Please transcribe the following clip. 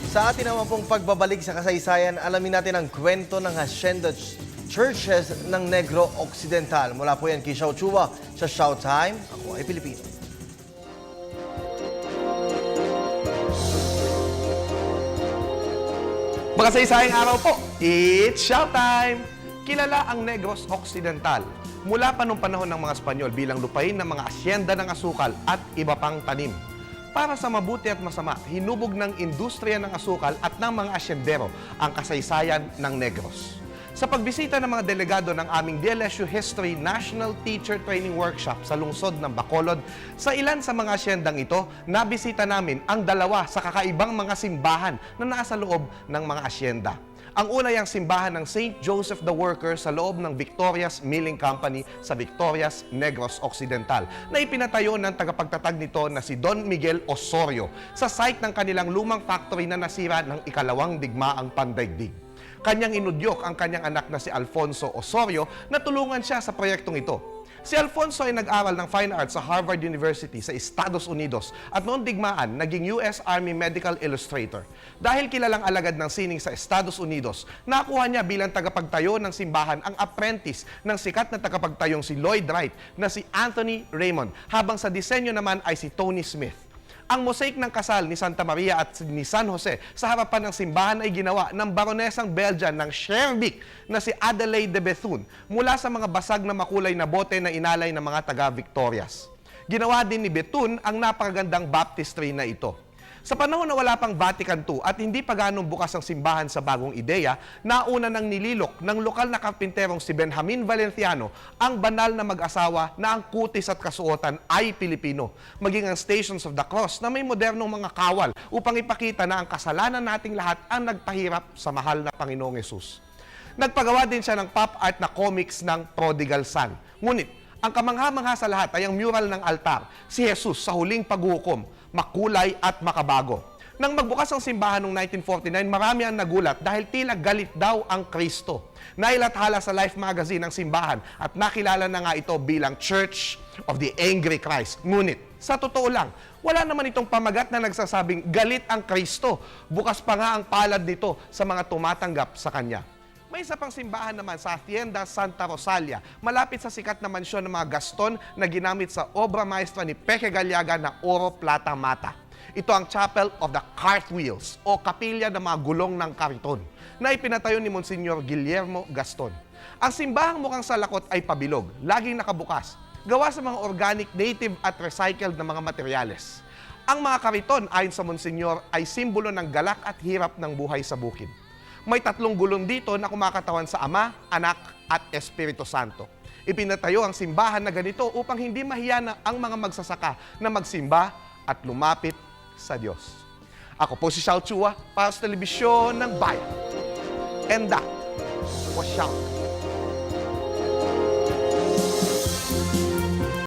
Sa atin naman pong pagbabalik sa kasaysayan, alamin natin ang kwento ng Hacienda Churches ng Negro Occidental. Mula po yan kay Xiao Chua sa Showtime. Ako ay Pilipino. Makasaysayang araw po, it's Showtime! Kilala ang Negros Occidental mula pa noong panahon ng mga Espanyol bilang lupain ng mga asyenda ng asukal at iba pang tanim. Para sa mabuti at masama, hinubog ng industriya ng asukal at ng mga asyendero ang kasaysayan ng Negros. Sa pagbisita ng mga delegado ng aming DLSU History National Teacher Training Workshop sa lungsod ng Bacolod, sa ilan sa mga asyendang ito, nabisita namin ang dalawa sa kakaibang mga simbahan na nasa loob ng mga asyenda. Ang una ay ang simbahan ng St. Joseph the Worker sa loob ng Victoria's Milling Company sa Victoria's Negros Occidental na ipinatayo ng tagapagtatag nito na si Don Miguel Osorio sa site ng kanilang lumang factory na nasira ng ikalawang digmaang pandaigdig. Kanyang inudyok ang kanyang anak na si Alfonso Osorio na tulungan siya sa proyektong ito. Si Alfonso ay nag-aral ng Fine Arts sa Harvard University sa Estados Unidos at noong digmaan, naging US Army Medical Illustrator. Dahil kilalang alagad ng sining sa Estados Unidos, nakuha niya bilang tagapagtayo ng simbahan ang apprentice ng sikat na tagapagtayong si Lloyd Wright na si Anthony Raymond, habang sa disenyo naman ay si Tony Smith. Ang mosaic ng kasal ni Santa Maria at ni San Jose sa harapan ng simbahan ay ginawa ng baronesang Belgian ng Schaerbeek na si Adelaide de Bethune mula sa mga basag na makulay na bote na inalay ng mga taga-Victorias. Ginawa din ni Bethune ang napakagandang baptistry na ito. Sa panahon na wala pang Vatican II at hindi pa ganong bukas ang simbahan sa bagong ideya, nauna nang nililok ng lokal na karpinterong si Benjamin Valenciano ang banal na mag-asawa na ang kutis at kasuotan ay Pilipino, maging ang Stations of the Cross na may modernong mga kawal upang ipakita na ang kasalanan nating lahat ang nagpahirap sa mahal na Panginoong Yesus. Nagpagawa din siya ng pop art na comics ng Prodigal Son. Ngunit, ang kamangha-mangha sa lahat ay ang mural ng altar, si Jesus sa huling paghukom, makulay at makabago. Nang magbukas ang simbahan noong 1949, marami ang nagulat dahil tila galit daw ang Kristo. Nailathala sa Life magazine ang simbahan at nakilala na nga ito bilang Church of the Angry Christ. Ngunit, sa totoo lang, wala naman itong pamagat na nagsasabing galit ang Kristo. Bukas pa nga ang palad nito sa mga tumatanggap sa Kanya. May isa pang simbahan naman sa Hacienda Santa Rosalia, malapit sa sikat na mansyon ng mga Gaston na ginamit sa obra maestra ni Peque Galiaga na Oro Plata Mata. Ito ang Chapel of the Cartwheels o Kapilya ng mga Gulong ng Kariton na ipinatayo ni Monsignor Guillermo Gaston. Ang simbahang mukhang salakot ay pabilog, laging nakabukas, gawa sa mga organic, native at recycled na mga materyales. Ang mga kariton ayon sa Monsignor ay simbolo ng galak at hirap ng buhay sa bukid. May 3 gulong dito na kumakatawan sa Ama, Anak at Espiritu Santo. Ipinatayo ang simbahan na ganito upang hindi mahiya na ang mga magsasaka na magsimba at lumapit sa Diyos. Ako po si Xiao Chua para sa telebisyon ng Bayan. And that was Xiao.